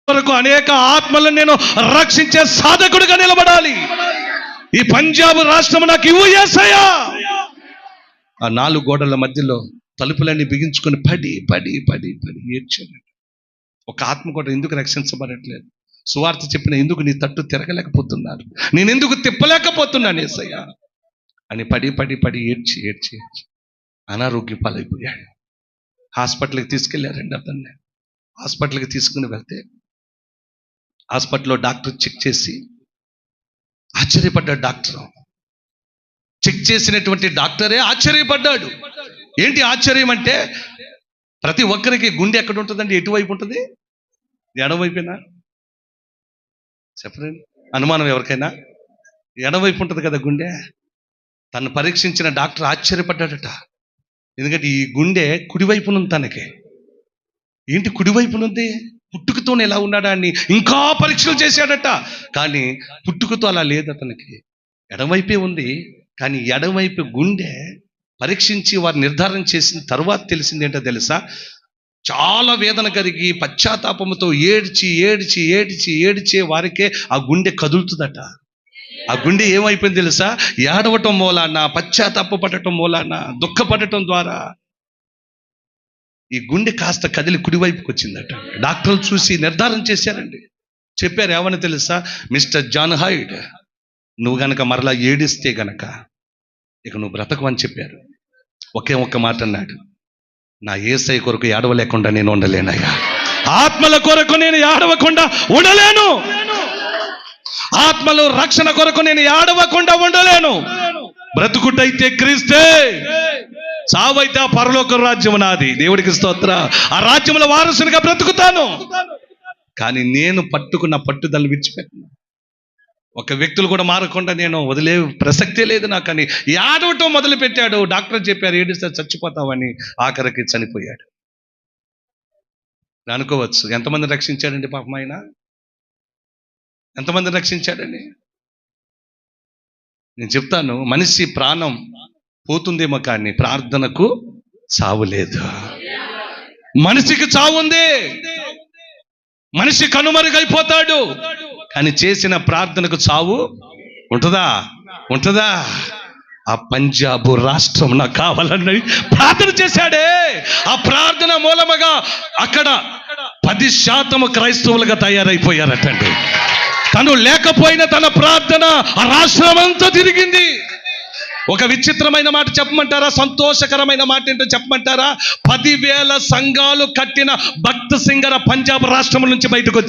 వరకు అనేక ఆత్మలను నేను రక్షించే సాధకుడిగా నిలబడాలి. ఈ పంజాబ్ రాష్ట్రం నాకు ఇవ్వు యేసయ్యా. ఆ 4 గోడల మధ్యలో తలుపులన్నీ బిగించుకొని పడి పడి పడి పడి ఏడ్చాడు. ఒక ఆత్మ కూడా ఎందుకు రక్షించబడట్లేదు? సువార్త చెప్పిన ఎందుకు నీ తట్టు తిరగలేకపోతున్నారు, నేను ఎందుకు తిప్పలేకపోతున్నాను యేసయ్యా అని పడి పడి పడి ఏడ్చి ఏడ్చి ఏడ్చి అనారోగ్య పాలైపోయాడు. హాస్పిటల్కి తీసుకెళ్ళారండి అతన్ని. హాస్పిటల్కి తీసుకుని వెళ్తే హాస్పిటల్లో డాక్టర్ చెక్ చేసి ఆశ్చర్యపడ్డాడు. డాక్టర్ చెక్ చేసినటువంటి డాక్టరే ఆశ్చర్యపడ్డాడు. ఏంటి ఆశ్చర్యం అంటే, ప్రతి ఒక్కరికి గుండె ఎక్కడ ఉంటుందండి? ఎటువైపు ఉంటుంది? ఎడవైపునా? చెప్పండి, అనుమానం ఎవరికైనా? ఎడవైపు ఉంటుంది కదా గుండె. తను పరీక్షించిన డాక్టర్ ఆశ్చర్యపడ్డాడట. ఎందుకంటే ఈ గుండె కుడివైపునుంది తనకి. ఏంటి కుడివైపునుంది? పుట్టుకతోనే ఎలా ఉన్నాడా అని ఇంకా పరీక్షలు చేశాడట. కానీ పుట్టుకతో అలా లేదు అతనికి, ఎడమవైపే ఉంది. కానీ ఎడమవైపు గుండె పరీక్షించి వారు నిర్ధారణ చేసిన తర్వాత తెలిసింది ఏంటో తెలుసా? చాలా వేదన కలిగి పశ్చాత్తాపంతో ఏడ్చి ఏడ్చి ఏడ్చి ఏడ్చే వారికే ఆ గుండె కదులుతుందట. ఆ గుండె ఏమైపోయింది తెలుసా? ఏడవటం మూలాన, పశ్చాత్తాపపడటం మూలాన, దుఃఖపడటం ద్వారా ఈ గుండె కాస్త కదిలి కుడివైపుకి వచ్చిందట. డాక్టర్లు చూసి నిర్ధారణ చేశారండి. చెప్పారు ఏమని తెలుసా? మిస్టర్ జాన్ హైడ్, నువ్వు గనక మరలా ఏడిస్తే గనక ఇక నువ్వు బ్రతకమని చెప్పారు. ఒకే ఒక్క మాట అన్నాడు, నా యేసయ్య కొరకు ఏడవలేకుండా నేను ఉండలేనయ్యా. ఆత్మల కొరకు నేను ఏడవకుండా ఉండలేను. ఆత్మలు రక్షణ కొరకు నేను ఏడవకుండా ఉండలేను. బ్రతుకుటైతే క్రీస్తే, సావైతే ఆ పరలోక రాజ్యం నాది. దేవుడికి స్తోత్ర. ఆ రాజ్యంలో వారసునిగా బ్రతుకుతాను. కానీ నేను పట్టుకున్న పట్టుదలను విడిచిపెట్టను. ఒక వ్యక్తులు కూడా మారకుండా నేను వదిలే ప్రసక్తే లేదు నాకు అని ఏడవటం మొదలు పెట్టాడు. డాక్టర్ చెప్పారు ఏడిస్తే చచ్చిపోతావని. ఆఖరికి చనిపోయాడు. అనుకోవచ్చు ఎంతమంది రక్షించాడండి పాపం ఆయన? ఎంతమంది రక్షించాడండి? నేను చెప్తాను, మనిషి ప్రాణం పోతుందేమో కానీ ప్రార్థనకు చావు లేదు. మనిషికి చావు ఉంది. మనిషి కనుమరుగైపోతాడు, కానీ చేసిన ప్రార్థనకు చావు ఉంటుందా? ఉంటుందా? ఆ పంజాబ్ రాష్ట్రం నాకు కావాలని ప్రార్థన చేశాడే. ఆ ప్రార్థన మూలముగా అక్కడ 10% క్రైస్తవులుగా తయారైపోయారటండి. తను లేకపోయినా తన ప్రార్థన ఆ రాష్ట్రం అంతా తిరిగింది. ఒక విచిత్రమైన మాట చెప్పమంటారా? సంతోషకరమైన మాట ఏంటో చెప్పమంటారా? 10,000 సంఘాలు కట్టిన భక్త సింగర పంజాబ్ రాష్ట్రం నుంచి బయటకు వచ్చారు.